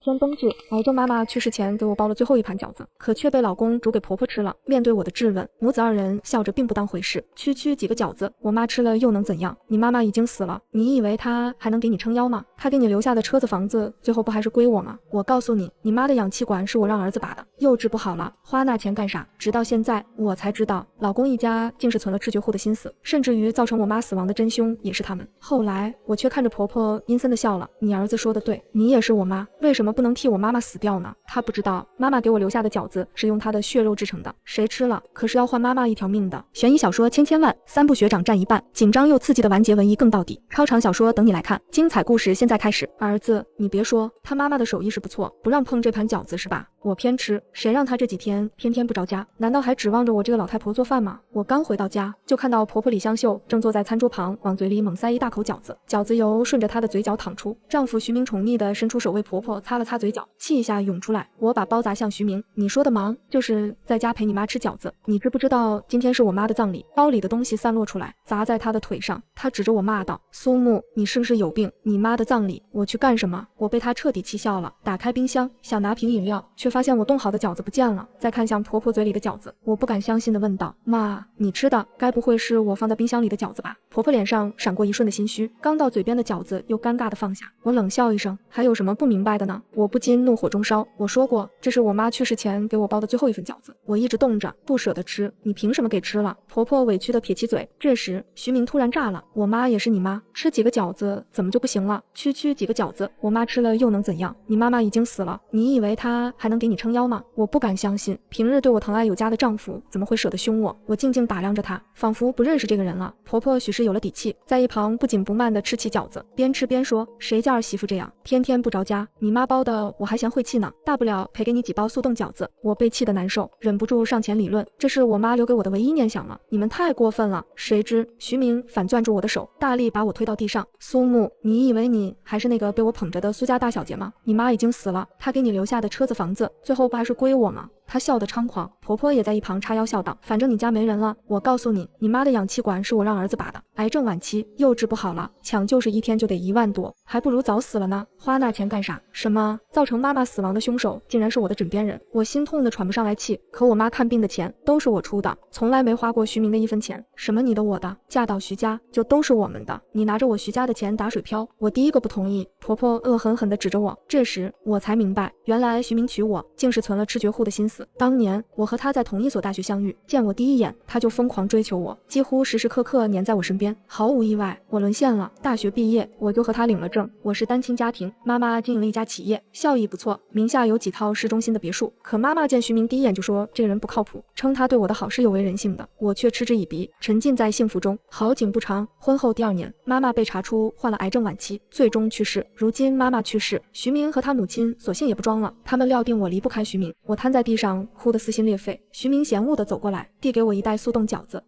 天冬至，熬粥妈妈去世前给我包了最后一盘饺子，可却被老公煮给婆婆吃了。面对我的质问，母子二人笑着并不当回事。区几个饺子，我妈吃了又能怎样？你妈妈已经死了，你以为她还能给你撑腰吗？她给你留下的车子房子，最后不还是归我吗？我告诉你，你妈的氧气管是我让儿子拔的，又治不好了，花那钱干啥？直到现在我才知道，老公一家竟是存了吃绝户的心思，甚至于造成我妈死亡的真凶也是他们。后来我却看着婆婆阴森的笑了，你儿子说的对，你也是我妈，为什么不能替我妈妈死掉呢？她不知道，妈妈给我留下的饺子是用她的血肉制成的，谁吃了可是要换妈妈一条命的。悬疑小说千万，三部学长占一半，紧张又刺激的完结文艺更到底，超长小说等你来看，精彩故事现在开始。儿子，你别说，他妈妈的手艺是不错，不让碰这盘饺子是吧？我偏吃，谁让他这几天天天不着家？难道还指望着我这个老太婆做饭吗？我刚回到家，就看到婆婆李香秀正坐在餐桌旁，往嘴里猛塞一大口饺子，饺子油顺着她的嘴角淌出。丈夫徐明宠溺地伸出手为婆婆擦了擦嘴角，气一下涌出来。我把包砸向徐明，你说的忙就是在家陪你妈吃饺子，你知不知道今天是我妈的葬礼？包里的东西散落出来，砸在她的腿上。她指着我骂道：苏木，你是不是有病？你妈的葬礼我去干什么？我被她彻底气笑了，打开冰箱想拿瓶饮料，却发现我冻好的饺子不见了。再看向婆婆嘴里的饺子，我不敢相信地问道：妈，你吃的该不会是我放在冰箱里的饺子吧？婆婆脸上闪过一瞬的心虚，刚到嘴边的饺子又尴尬地放下。我冷笑一声，还有什么不明白的呢？我不禁怒火中烧，我说过这是我妈去世前给我包的最后一份饺子，我一直冻着不舍得吃，你凭什么给吃了？婆婆委屈地撇起嘴。这时徐明突然炸了，我妈也是你妈，吃几个饺子怎么就不行了？区几个饺子，我妈吃了又能怎样？你妈妈已经死了，你以为她还能给你撑腰吗？我不敢相信，平日对我疼爱有加的丈夫怎么会舍得凶我？我静静打量着他，仿佛不认识这个人了。婆婆许是有了底气，在一旁不紧不慢地吃起饺子，边吃边说：谁家儿媳妇这样，天天不着家？你妈包的我还嫌晦气呢，大不了赔给你几包速冻饺子。我被气得难受，忍不住上前理论，这是我妈留给我的唯一念想了，你们太过分了。谁知徐明反攥住我的手，大力把我推到地上。苏木，你以为你还是那个被我捧着的苏家大小姐吗？你妈已经死了，她给你留下的车子房子，最后不还是归我吗？她笑得猖狂，婆婆也在一旁叉腰笑道：反正你家没人了，我告诉你，你妈的氧气管是我让儿子拔的，癌症晚期又治不好了，抢救是一天就得1万多，还不如早死了呢，花那钱干啥？什么？造成妈妈死亡的凶手竟然是我的枕边人？我心痛得喘不上来气，可我妈看病的钱都是我出的，从来没花过徐明的一分钱，什么你的我的，嫁到徐家就都是我们的，你拿着我徐家的钱打水漂，我第一个不同意。婆婆恶狠狠地指着我，这时我才明白，原来徐明娶我竟是存了吃绝户的心思。当年我和他在同一所大学相遇，见我第一眼他就疯狂追求我，几乎时时刻刻黏在我身边。毫无意外，我沦陷了。大学毕业我就和他领了证，我是单亲家庭，妈妈经营了一家企业，效益不错，名下有几套市中心的别墅。可妈妈见徐明第一眼就说这个人不靠谱，称他对我的好是有违人性的，我却嗤之以鼻，沉浸在幸福中。好景不长，婚后第2年，妈妈被查出患了癌症晚期，最终去世。如今妈妈去世，徐明和他母亲索性也不装了，他们料定我离不开徐明。我瘫在地上哭得撕心裂肺，徐明嫌恶地走过来，递给我一袋速冻饺子，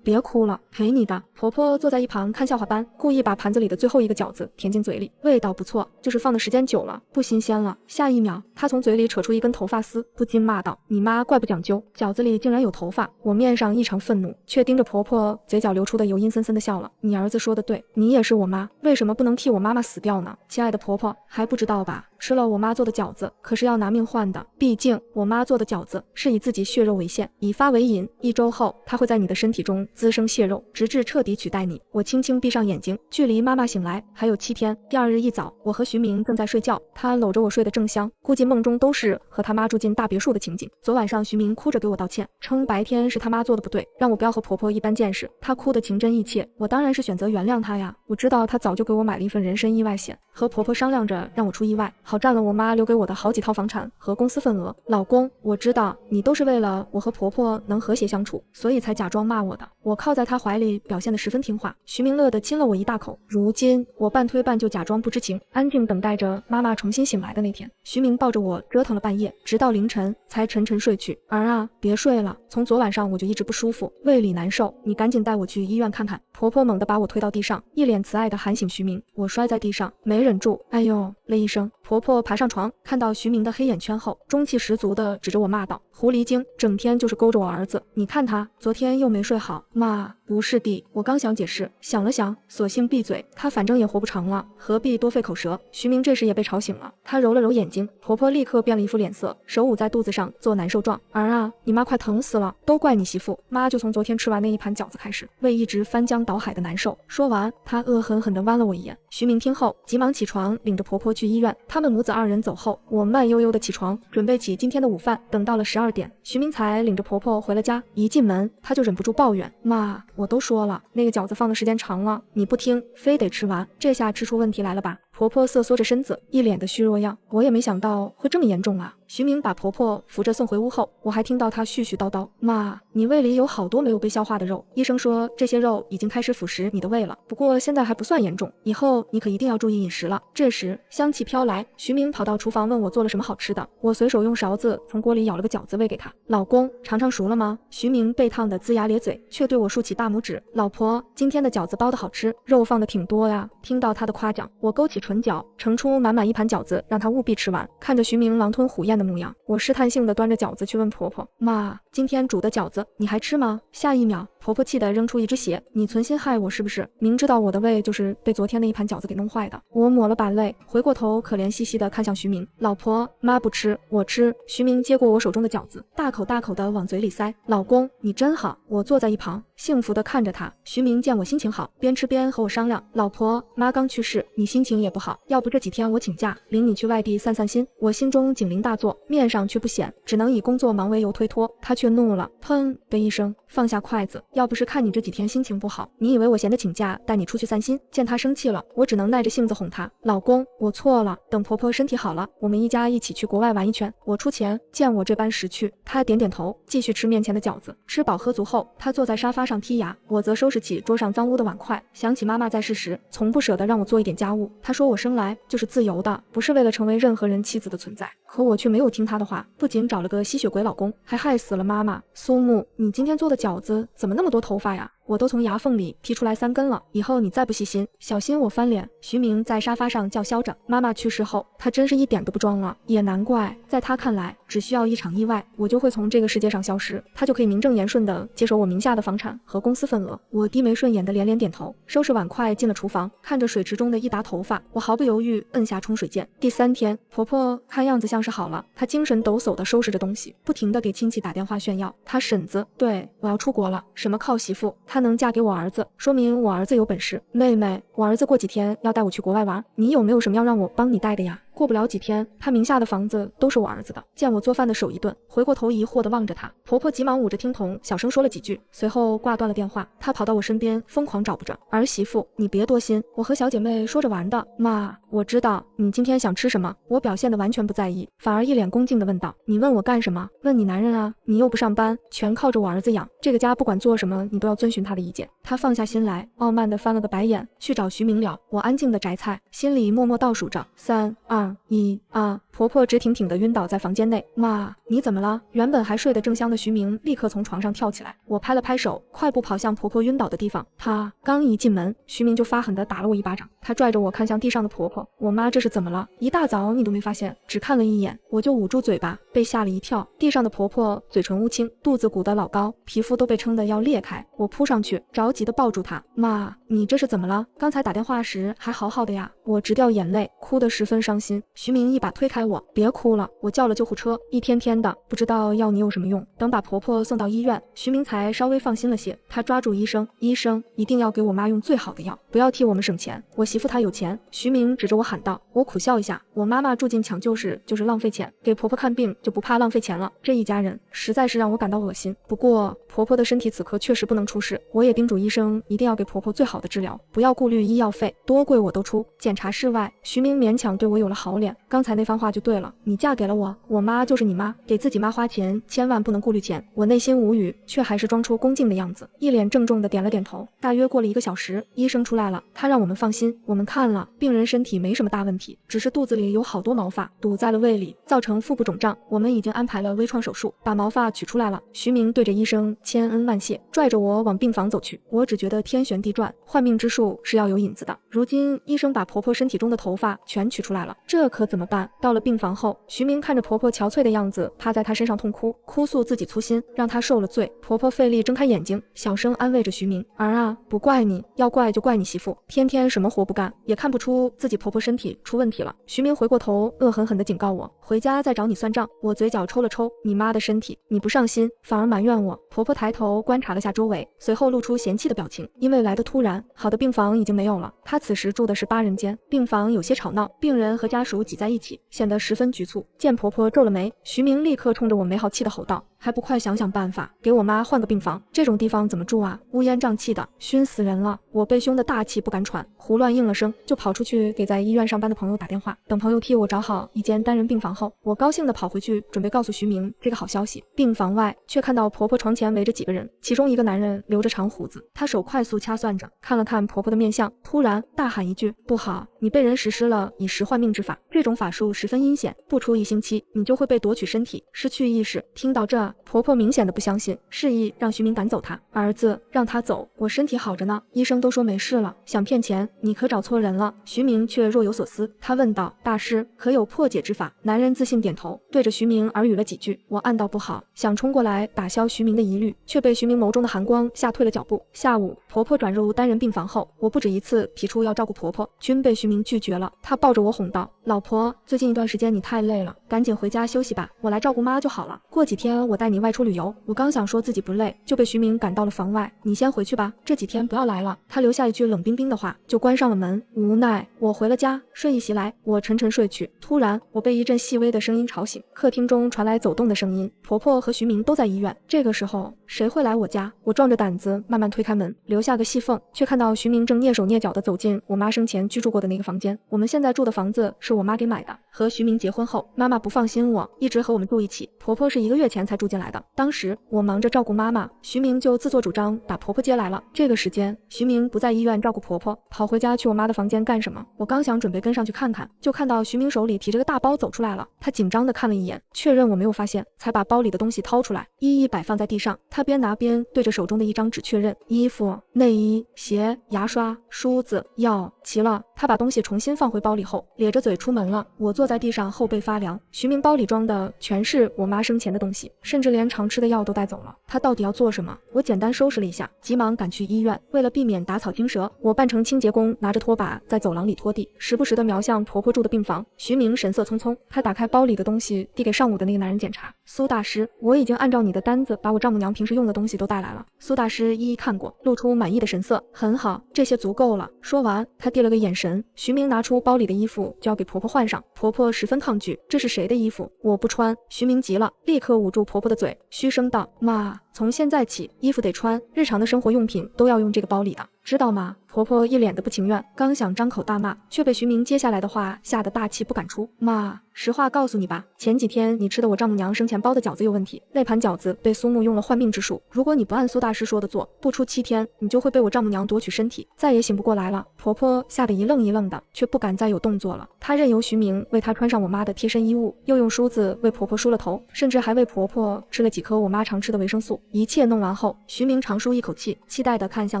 别哭了，赔你的。婆婆坐在一旁看笑话般，故意把盘子里的最后一个饺子填进嘴里，味道不错，就是放的时间久了，不新鲜了。下一秒，她从嘴里扯出一根头发丝，不禁骂道：你妈怪不讲究，饺子里竟然有头发。我面上异常愤怒，却盯着婆婆嘴角流出的油阴森森的笑了。你儿子说的对，你也是我妈，为什么不能替我妈妈死掉呢？亲爱的婆婆，还不知道吧？吃了我妈做的饺子可是要拿命换的，毕竟我妈做的饺子是以自己血肉为馅，以发为引，1周后她会在你的身体中滋生血肉，直至彻底取代你。我轻轻闭上眼睛，距离妈妈醒来还有7天。第2日一早，我和徐明正在睡觉，他搂着我睡得正香，估计梦中都是和他妈住进大别墅的情景。昨晚上徐明哭着给我道歉，称白天是他妈做的不对，让我不要和婆婆一般见识。他哭得情真意切，我当然是选择原谅他呀。我知道他早就给我买了一份人身意外险，和婆婆商量着让我出意外，好占了我妈留给我的好几套房产和公司份额。老公，我知道你都是为了我和婆婆能和谐相处，所以才假装骂我的。我靠在他怀里表现得十分听话，徐明乐得亲了我一大口。如今我半推半就假装不知情，安静等待着妈妈重新醒来的那天。徐明抱着我折腾了半夜，直到凌晨才沉沉睡去。儿啊，别睡了，从昨晚上我就一直不舒服，胃里难受，你赶紧带我去医院看看。婆婆猛地把我推到地上，一脸慈爱地喊醒徐明。我摔在地上，没忍住，哎呦了一声。婆婆爬上床，看到徐明的黑眼圈后，中气十足地指着我骂道：狐狸精，整天就是勾着我儿子，你看他昨天又没睡好。妈，不是的，我刚想解释，想了想，索性闭嘴。她反正也活不长了，何必多费口舌？徐明这时也被吵醒了，他揉了揉眼睛，婆婆立刻变了一副脸色，手捂在肚子上做难受状。儿啊，你妈快疼死了，都怪你媳妇。妈就从昨天吃完那一盘饺子开始，胃一直翻江倒海的难受。说完，她恶狠狠地剜了我一眼。徐明听后，急忙起床，领着婆婆去医院。他们母子二人走后，我慢悠悠地起床，准备起今天的午饭。等到了12点，徐明才领着婆婆回了家。一进门，他就忍不住抱怨：妈，我都说了，那个饺子放的时间长了，你不听，非得吃完，这下吃出问题来了吧？婆婆瑟缩着身子，一脸的虚弱样。我也没想到会这么严重啊。徐明把婆婆扶着送回屋后，我还听到她絮絮叨叨：妈，你胃里有好多没有被消化的肉，医生说这些肉已经开始腐蚀你的胃了，不过现在还不算严重，以后你可一定要注意饮食了。这时香气飘来，徐明跑到厨房问我做了什么好吃的，我随手用勺子从锅里舀了个饺子喂给他。老公，尝尝熟了吗？徐明被烫得龇牙咧嘴，却对我竖起大拇指。老婆，今天的饺子包得好吃，肉放的挺多呀。听到他的夸奖，我勾起唇角，盛出满满一盘饺子，让他务必吃完。看着徐明狼吞虎咽的模样，我试探性地端着饺子去问婆婆：妈，今天煮的饺子你还吃吗？下一秒，婆婆气得扔出一只血：你存心害我是不是？明知道我的胃就是被昨天那一盘饺子给弄坏的。我抹了把泪，回过头可怜兮兮地看向徐明：老婆，妈不吃，我吃。徐明接过我手中的饺子，大口大口地往嘴里塞。老公，你真好。我坐在一旁，幸福地看着他。徐明见我心情好，边吃边和我商量：老婆，妈刚去世，你心情也不好，要不这几天我请假，领你去外地散散心。我心中警铃大作，面上却不显，只能以工作忙为由推脱。他却怒了，砰的一声放下筷子。要不是看你这几天心情不好，你以为我闲得请假带你出去散心？见他生气了，我只能耐着性子哄他：老公，我错了，等婆婆身体好了，我们一家一起去国外玩一圈，我出钱。见我这般识趣，他点点头，继续吃面前的饺子。吃饱喝足后，他坐在沙发上剔牙，我则收拾起桌上脏污的碗筷。想起妈妈在世时从不舍得让我做一点家务，她说我生来就是自由的，不是为了成为任何人妻子的存在。可我却没有听她的话，不仅找了个吸血鬼老公，还害死了妈妈。苏木，你今天做的饺子怎么那么多头发呀？我都从牙缝里剔出来3根了，以后你再不细心，小心我翻脸。徐明在沙发上叫嚣着。妈妈去世后，他真是一点都不装了，也难怪，在他看来，只需要一场意外，我就会从这个世界上消失，他就可以名正言顺地接手我名下的房产和公司份额。我低眉顺眼的连连点头，收拾碗筷进了厨房，看着水池中的一沓头发，我毫不犹豫摁下冲水键。第3天，婆婆看样子像是好了，她精神抖擞地收拾着东西，不停地给亲戚打电话炫耀，她婶子，对，我要出国了，什么靠媳妇，她能嫁给我儿子，说明我儿子有本事。妹妹，我儿子过几天要带我去国外玩，你有没有什么要让我帮你带的呀？过不了几天，他名下的房子都是我儿子的。见我做饭的手一顿，回过头疑惑地望着他。婆婆急忙捂着听筒，小声说了几句，随后挂断了电话。她跑到我身边，疯狂找补着：儿媳妇，你别多心，我和小姐妹说着玩的。妈，我知道你今天想吃什么。我表现得完全不在意，反而一脸恭敬地问道：你问我干什么？问你男人啊，你又不上班，全靠着我儿子养，这个家不管做什么，你都要遵循他的意见。她放下心来，傲慢地翻了个白眼，去找徐明了。我安静地摘菜，心里默默倒数着3、2、1啊！婆婆直挺挺地晕倒在房间内。妈，你怎么了？原本还睡得正香的徐明立刻从床上跳起来。我拍了拍手，快步跑向婆婆晕倒的地方。她刚一进门，徐明就发狠地打了我一巴掌。他拽着我看向地上的婆婆，我妈这是怎么了？一大早你都没发现，只看了一眼，我就捂住嘴巴，被吓了一跳。地上的婆婆嘴唇乌青，肚子鼓得老高，皮肤都被撑得要裂开。我扑上去，着急地抱住她。妈，你这是怎么了？刚才打电话时还好好的呀。我直掉眼泪，哭得十分伤心。徐明一把推开我，别哭了，我叫了救护车，一天天的，不知道要你有什么用。等把婆婆送到医院，徐明才稍微放心了些。他抓住医生，医生一定要给我妈用最好的药，不要替我们省钱。我媳妇她有钱。徐明指着我喊道。我苦笑一下，我妈妈住进抢救室就是浪费钱，给婆婆看病就不怕浪费钱了。这一家人实在是让我感到恶心。不过婆婆的身体此刻确实不能出事，我也叮嘱医生一定要给婆婆最好的治疗，不要顾虑医药费，多贵我都出。检查室外，徐明勉强对我有了好脸。刚才那番话就对了，你嫁给了我，我妈就是你妈，给自己妈花钱千万不能顾虑钱。我内心无语，却还是装出恭敬的样子，一脸郑重的点了点头。大约过了1个小时，医生出来了，他让我们放心，我们看了，病人身体没什么大问题，只是肚子里有好多毛发堵在了胃里，造成腹部肿胀。我们已经安排了微创手术，把毛发取出来了。徐明对着医生千恩万谢，拽着我往病房走去。我只觉得天旋地转，换命之术是要有引子的。如今医生把婆婆身体中的头发全取出来了，这可怎么办？到了病房后，徐明看着婆婆憔悴的样子，趴在她身上痛哭，哭诉自己粗心，让她受了罪。婆婆费力睁开眼睛，小声安慰着徐明：儿啊，不怪你，要怪就怪你媳妇，天天什么活不干，也看不出自己婆婆身体出问题了。徐明回过头，恶狠狠地警告我，回家再找你算账。我嘴角抽了抽，你妈的身体，你不上心，反而埋怨我。婆婆抬头观察了下周围，随后露出嫌弃的表情，因为来得突然，好的病房已经没有了。她此时住的是8人间，病房有些吵闹，病人和家属挤在一起，显得十分局促。见婆婆皱了眉，徐明立刻冲着我没好气地吼道：还不快想想办法，给我妈换个病房，这种地方怎么住啊？乌烟瘴气的，熏死人了。我被凶得大气不敢喘，胡乱应了声，就跑出去给在医院上班的朋友打电话。等朋友替我找好一间单人病房后，我高兴地跑回去，准备告诉徐明这个好消息。病房外却看到婆婆床前围着几个人，其中一个男人留着长胡子，他手快速掐算着，看了看婆婆的面相，突然大喊一句：不好，你被人实施了以实换命之法，这种法术十分阴险，不出1星期你就会被夺取身体，失去意识。听到这，婆婆明显的不相信，示意让徐明赶走她。儿子，让他走，我身体好着呢，医生都说没事了，想骗钱你可找错人了。徐明却若有所思，他问道：大师可有破解之法？男人自信点头，对着徐明耳语了几句。我暗道不好，想冲过来打消徐明的疑虑，却被徐明眸中的寒光吓退了脚步。下午婆婆转入单人病房后，我不止一次提出要照顾婆婆，均被徐明拒绝了。他抱着我哄道：老婆，最近一段时间你太累了，赶紧回家休息吧，我来照顾妈就好了，过几天我带你外出旅游。我刚想说自己不累，就被徐明赶到了房外。你先回去吧，这几天不要来了。他留下一句冷冰冰的话，就关上了门。无奈我回了家，睡意袭来，我沉沉睡去。突然我被一阵细微的声音吵醒，客厅中传来走动的声音，婆婆和徐明都在医院。这个时候谁会来我家？我壮着胆子慢慢推开门，留下个细缝，却看到徐明正蹑手蹑脚地走进我妈生前居住过的那个房间。我们现在住的房子是我妈给买的，和徐明结婚后，妈妈不放心我，一直和我们住一起。婆婆是1个月前才住进来的，当时我忙着照顾妈妈，徐明就自作主张把婆婆接来了。这个时间徐明不在医院照顾婆婆，跑回家去我妈的房间干什么？我刚想准备跟上去看看，就看到徐明手里提着个大包走出来了。他紧张地看了一眼，确认我没有发现，才把包里的东西掏出来，一一摆放在地上。他边拿边对着手中的一张纸确认：衣服、内衣、鞋、牙刷、梳子、药，齐了。他把东西重新放回包里后，咧着嘴出门了。我坐在地上后背发凉，徐明包里装的全是我妈生前的东西，甚至连常吃的药都带走了。他到底要做什么？我简单收拾了一下，急忙赶去医院。为了避免打草惊蛇，我扮成清洁工，拿着拖把在走廊里拖地，时不时地瞄向婆婆住的病房。徐明神色匆匆，他打开包里的东西递给上午的那个男人检查。苏大师，我已经按照你的单子把我丈母娘平时用的东西都带来了。苏大师一一看过，露出满意的神色。很好，这些足够了。说完，他递了个眼神，徐明拿出包里的衣服就要给婆婆换上。婆婆十分抗拒，这是谁的衣服？我不穿。徐明急了，立刻捂住婆婆的嘴，嘘声道：妈，从现在起衣服得穿，日常的生活用品都要用这个包里的，知道吗？婆婆一脸的不情愿，刚想张口大骂，却被徐明接下来的话吓得大气不敢出。妈，实话告诉你吧，前几天你吃的我丈母娘生前包的饺子有问题，那盘饺子被苏木用了换命之术，如果你不按苏大师说的做，不出7天，你就会被我丈母娘夺取身体，再也醒不过来了。婆婆吓得一愣一愣的，却不敢再有动作了。她任由徐明为她穿上我妈的贴身衣物，又用梳子为婆婆梳了头，甚至还为婆婆吃了几颗我妈常吃的维生素。一切弄完后，徐明长舒一口气，期待地看向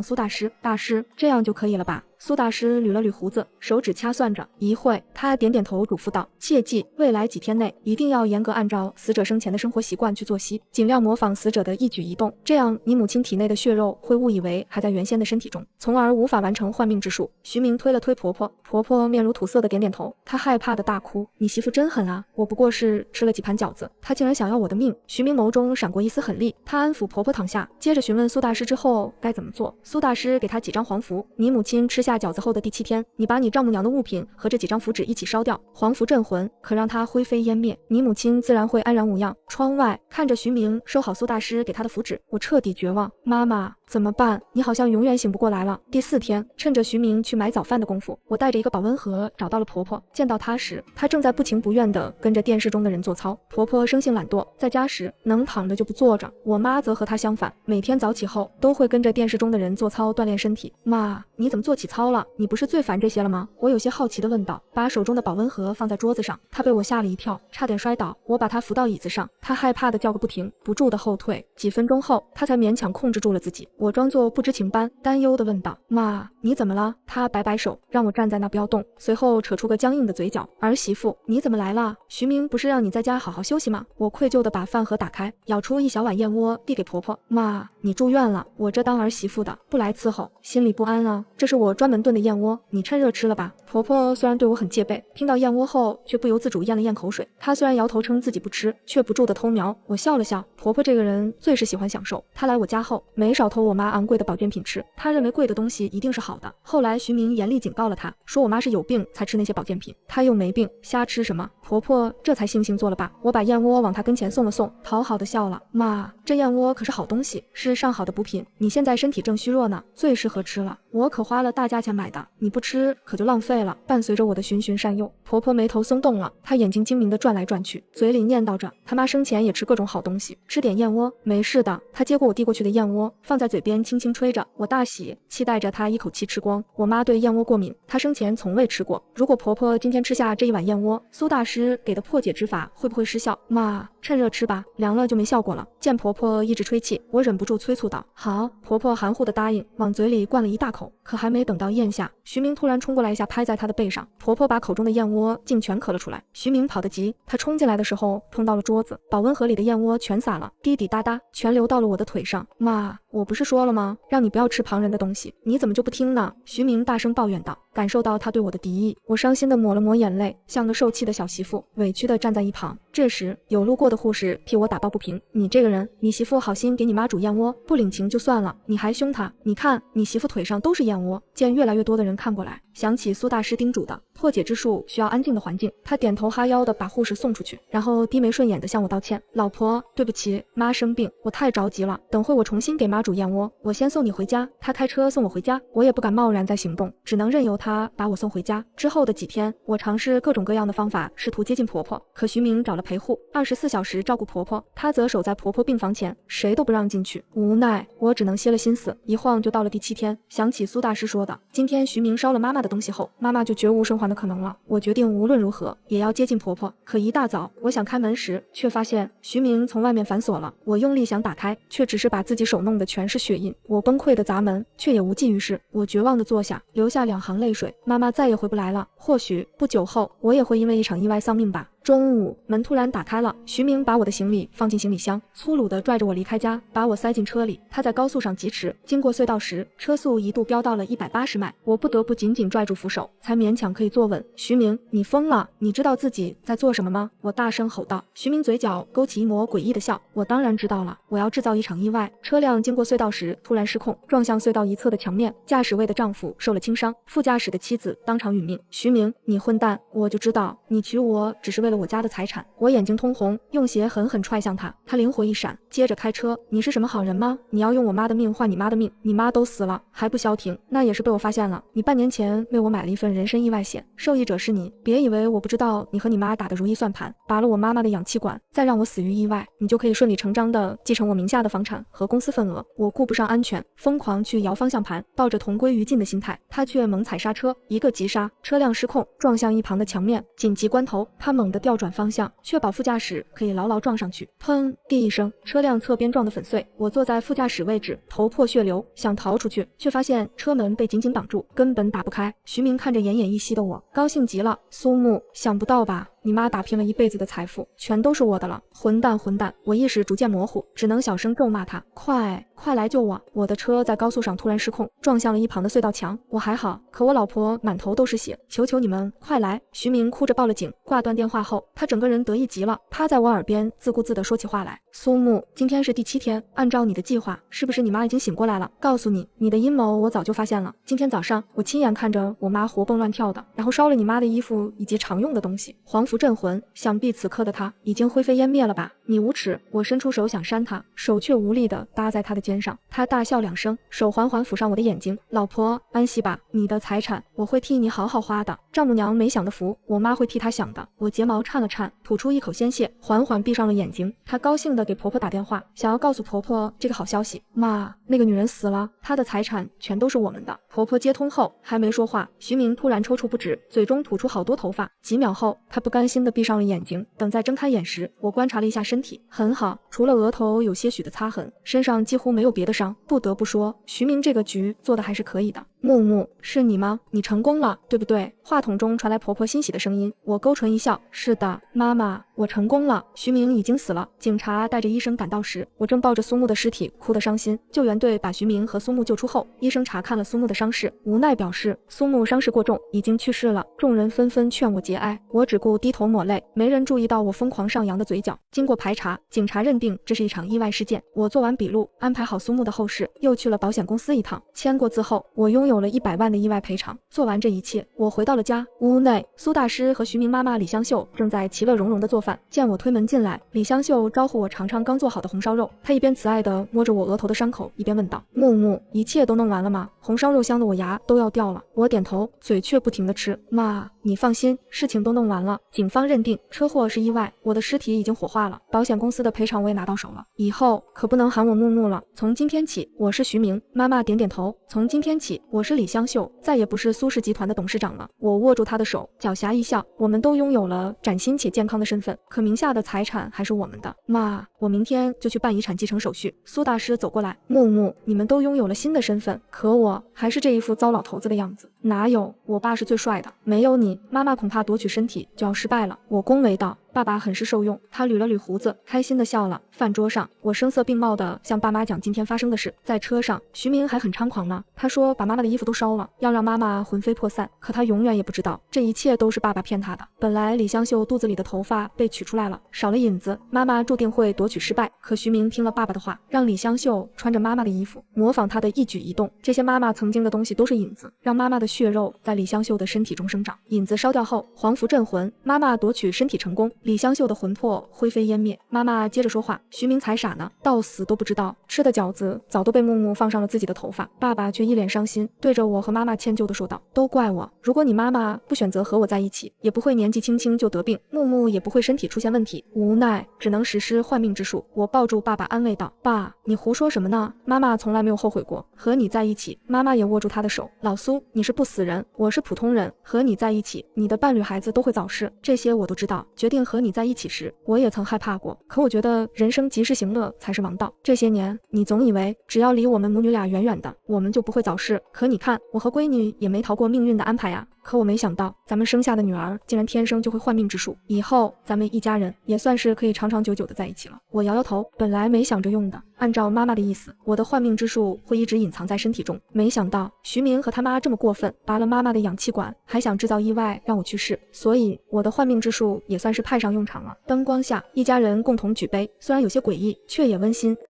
苏大师：大师，这样就可以了吧？苏大师捋了捋胡子，手指掐算着，一会他点点头，嘱咐道：切记，未来几天内一定要严格按照死者生前的生活习惯去作息，尽量模仿死者的一举一动，这样你母亲体内的血肉会误以为还在原先的身体中，从而无法完成换命之术。徐明推了推婆婆，婆婆面如土色的点点头，她害怕的大哭：你媳妇真狠啊，我不过是吃了几盘饺子，她竟然想要我的命。徐明眸中闪过一丝狠厉，他安抚婆婆躺下，接着询问苏大师之后该怎么做。苏大师给他几张黄符，你母亲吃下饺子后的第7天，你把你丈母娘的物品和这几张符纸一起烧掉，黄符镇魂，可让它灰飞烟灭，你母亲自然会安然无恙。窗外看着徐明收好苏大师给他的符纸，我彻底绝望。妈妈怎么办？你好像永远醒不过来了。第4天，趁着徐明去买早饭的功夫，我带着一个保温盒找到了婆婆。见到她时，她正在不情不愿地跟着电视中的人做操。婆婆生性懒惰，在家时能躺着就不坐着。我妈则和她相反，每天早起后都会跟着电视中的人做操锻炼身体。妈，你怎么做起操了？你不是最烦这些了吗？我有些好奇地问道，把手中的保温盒放在桌子上。她被我吓了一跳，差点摔倒。我把她扶到椅子上，她害怕地叫个不停，不住地后退。几分钟后，她才勉强控制住了自己。我装作不知情般，担忧地问道：妈，你怎么了？他摆摆手，让我站在那不要动，随后扯出个僵硬的嘴角。儿媳妇，你怎么来了？徐明不是让你在家好好休息吗？我愧疚地把饭盒打开，舀出一小碗燕窝递给婆婆。妈，你住院了，我这当儿媳妇的不来伺候，心里不安啊。这是我专门炖的燕窝，你趁热吃了吧。婆婆虽然对我很戒备，听到燕窝后却不由自主咽了咽口水。她虽然摇头称自己不吃，却不住地偷瞄。我笑了笑，婆婆这个人最是喜欢享受。她来我家后，没少偷我妈昂贵的保健品吃。她认为贵的东西一定是好的。后来徐明严厉警告了她，说我妈是有病才吃那些保健品，她又没病，瞎吃什么？婆婆这才悻悻做了罢。我把燕窝往她跟前送了送，讨好的笑了。妈，这燕窝可是好东西，是上好的补品，你现在身体正虚弱呢，最适合吃了。我可花了大价钱买的，你不吃可就浪费了。伴随着我的循循善诱，婆婆眉头松动了，她眼睛精明地转来转去，嘴里念叨着她妈生前也吃各种好东西，吃点燕窝没事的。她接过我递过去的燕窝，放在嘴边轻轻吹着，我大喜，期待着她一口气吃光。我妈对燕窝过敏，她生前从未吃过。如果婆婆今天吃下这一碗燕窝，苏大师给的破解之法会不会失效？妈，趁热吃吧，凉了就没效果了。见婆婆一直吹气，我忍不住催促道：好。婆婆含糊的答应，往嘴里灌了一大口，可还没等到咽下，徐明突然冲过来一下拍在她的背上，婆婆把口中的燕窝竟全咳了出来。徐明跑得急，他冲进来的时候碰到了桌子，保温盒里的燕窝全洒了，滴滴答答全流到了我的腿上。妈，我不是说了吗，让你不要吃旁人的东西，你怎么就不听呢？徐明大声抱怨道。感受到他对我的敌意，我伤心地抹了抹眼泪，像个受气的小媳妇，委屈地站在一旁。这时有路过的护士替我打抱不平，你这个人，你媳妇好心给你妈煮燕窝，不领情就算了，你还凶她，你看你媳妇腿上都是燕窝。见越来越多的人看过来，想起苏大师叮嘱的破解之术需要安静的环境，他点头哈腰地把护士送出去，然后低眉顺眼地向我道歉，老婆对不起，妈生病，我太着急了，等会我重新给妈煮燕窝，我先送你回家。他开车送我回家，我也不敢贸然再行动，只能任由他把我送回家。之后的几天，我尝试各种各样的方法，试图接近婆婆，可徐明找了陪护，24小时照顾婆婆，他则守在婆婆病房前，谁都不让进去。无奈我只能歇了心思，一晃就到了第7天。想起苏大师说的，今天徐明烧了妈妈的东西后，妈妈就绝无生还的可能了。我决定无论如何也要接近婆婆。可一大早，我想开门时，却发现徐明从外面反锁了。我用力想打开，却只是把自己手弄得全是血印。我崩溃的砸门，却也无济于事。我绝望地坐下，流下2行泪水。妈妈再也回不来了。或许不久后，我也会因为一场意外丧命吧。中午，门突然打开了，徐明把我的行李放进行李箱，粗鲁地拽着我离开家，把我塞进车里。他在高速上疾驰，经过隧道时，车速一度飙到了180迈，我不得不紧紧拽住扶手，才勉强可以坐稳。徐明，你疯了？你知道自己在做什么吗？我大声吼道。徐明嘴角勾起一抹诡异的笑，我当然知道了，我要制造一场意外。车辆经过隧道时突然失控，撞向隧道一侧的墙面，驾驶位的丈夫受了轻伤，副驾驶的妻子当场殒命。徐明，你混蛋，我就知道你娶我只是为了我家的财产。我眼睛通红，用鞋狠狠踹向他，他灵活一闪，接着开车。你是什么好人吗？你要用我妈的命换你妈的命，你妈都死了还不消停，那也是被我发现了。你半年前为我买了一份人身意外险，受益者是你，别以为我不知道你和你妈打的如意算盘，拔了我妈妈的氧气管，再让我死于意外，你就可以顺理成章的继承我名下的房产和公司份额。我顾不上安全，疯狂去摇方向盘，抱着同归于尽的心态，他却猛踩刹车，一个急刹，车辆失控，撞向一旁的墙面。紧急关头，他猛地调转方向，确保副驾驶可以牢牢撞上去。砰地一声，车辆侧边撞得粉碎。我坐在副驾驶位置，头破血流，想逃出去，却发现车门被紧紧挡住，根本打不开。徐明看着奄奄一息的我，高兴极了。苏木，想不到吧？你妈打拼了一辈子的财富，全都是我的了！混蛋混蛋！我意识逐渐模糊，只能小声咒骂他。快来救我！我的车在高速上突然失控，撞向了一旁的隧道墙。我还好，可我老婆满头都是血，求求你们快来！徐明哭着报了警。挂断电话后，他整个人得意极了，趴在我耳边自顾自地说起话来。苏木，今天是第7天，按照你的计划，是不是你妈已经醒过来了？告诉你，你的阴谋我早就发现了。今天早上，我亲眼看着我妈活蹦乱跳的，然后烧了你妈的衣服以及常用的东西，黄符镇魂。想必此刻的她已经灰飞烟灭了吧？你无耻！我伸出手想扇他，手却无力地搭在他的肩上。他大笑2声，手缓缓抚上我的眼睛。老婆，安息吧，你的财产我会替你好好花的。丈母娘没享的福，我妈会替她享的。我睫毛颤了颤，吐出一口鲜血，缓缓闭上了眼睛。她高兴地给婆婆打电话，想要告诉婆婆这个好消息。妈，那个女人死了，她的财产全都是我们的。婆婆接通后还没说话，徐明突然抽搐不止，嘴中吐出好多头发。几秒后，他不甘心地闭上了眼睛。等再睁开眼时，我观察了一下身体，很好，除了额头有些许的擦痕，身上几乎没有别的伤。不得不说，徐明这个局做的还是可以的。木木，是你吗？你成功了，对不对？话筒中传来婆婆欣喜的声音。我勾唇一笑，是的，妈妈，我成功了。徐明已经死了。警察带着医生赶到时，我正抱着苏木的尸体，哭得伤心。救援队把徐明和苏木救出后，医生查看了苏木的伤势，无奈表示苏木伤势过重，已经去世了。众人纷纷劝我节哀，我只顾低头抹泪，没人注意到我疯狂上扬的嘴角。经过排查，警察认定这是一场意外事件。我做完笔录，安排好苏木的后事，又去了保险公司一趟。签过字后，我拥有了100万的意外赔偿。做完这一切，我回到了家。屋内，苏大师和徐明妈妈李香秀正在其乐融融地做饭。见我推门进来，李香秀招呼我尝尝刚做好的红烧肉。她一边慈爱地摸着我额头的伤口，一边问道：木木，一切都弄完了吗？红烧肉香的我牙都要掉了。我点头，嘴却不停地吃。妈，你放心，事情都弄完了。警方认定车祸是意外，我的尸体已经火化了，保险公司的赔偿我也拿到手了。以后可不能喊我木木了，从今天起我是徐明。妈妈点点头，从今天起我是李香秀，再也不是苏氏集团的董事长了。我握住她的手，狡黠一笑，我们都拥有了崭新且健康的身份，可名下的财产还是我们的。妈，我明天就去办遗产继承手续。苏大师走过来，木木，你们都拥有了新的身份，可我还是这一副糟老头子的样子。哪有，我爸是最帅的，没有你，妈妈恐怕夺取身体就要失败了。我恭维道。爸爸很是受用，他捋了捋胡子，开心地笑了。饭桌上，我声色并茂地向爸妈讲今天发生的事。在车上，徐明还很猖狂呢，他说把妈妈的衣服都烧了，要让妈妈魂飞魄散。可他永远也不知道，这一切都是爸爸骗他的。本来李香秀肚子里的头发被取出来了，少了引子，妈妈注定会夺取失败。可徐明听了爸爸的话，让李香秀穿着妈妈的衣服，模仿她的一举一动。这些妈妈曾经的东西都是引子，让妈妈的血肉在李香秀的身体中生长。引子烧掉后，黄符镇魂，妈妈夺取身体成功。李香秀的魂魄灰飞烟灭。妈妈接着说话，徐明才傻呢，到死都不知道吃的饺子早都被木木放上了自己的头发。爸爸却一脸伤心，对着我和妈妈歉疚地说道：都怪我，如果你妈妈不选择和我在一起，也不会年纪轻轻就得病，木木也不会身体出现问题。无奈只能实施换命之术。我抱住爸爸安慰道：爸，你胡说什么呢？妈妈从来没有后悔过和你在一起。妈妈也握住他的手，老苏，你是不死人，我是普通人，和你在一起，你的伴侣孩子都会早逝，这些我都知道。决定和你在一起时，我也曾害怕过，可我觉得人生及时行乐才是王道。这些年，你总以为只要离我们母女俩远远的，我们就不会早逝。可你看，我和闺女也没逃过命运的安排啊。可我没想到，咱们生下的女儿竟然天生就会换命之术，以后咱们一家人也算是可以长长久久的在一起了。我摇摇头，本来没想着用的，按照妈妈的意思，我的换命之术会一直隐藏在身体中。没想到徐明和他妈这么过分，拔了妈妈的氧气管，还想制造意外让我去世，所以我的换命之术也算是派上用场了。灯光下，一家人共同举杯，虽然有些诡异，却也温馨。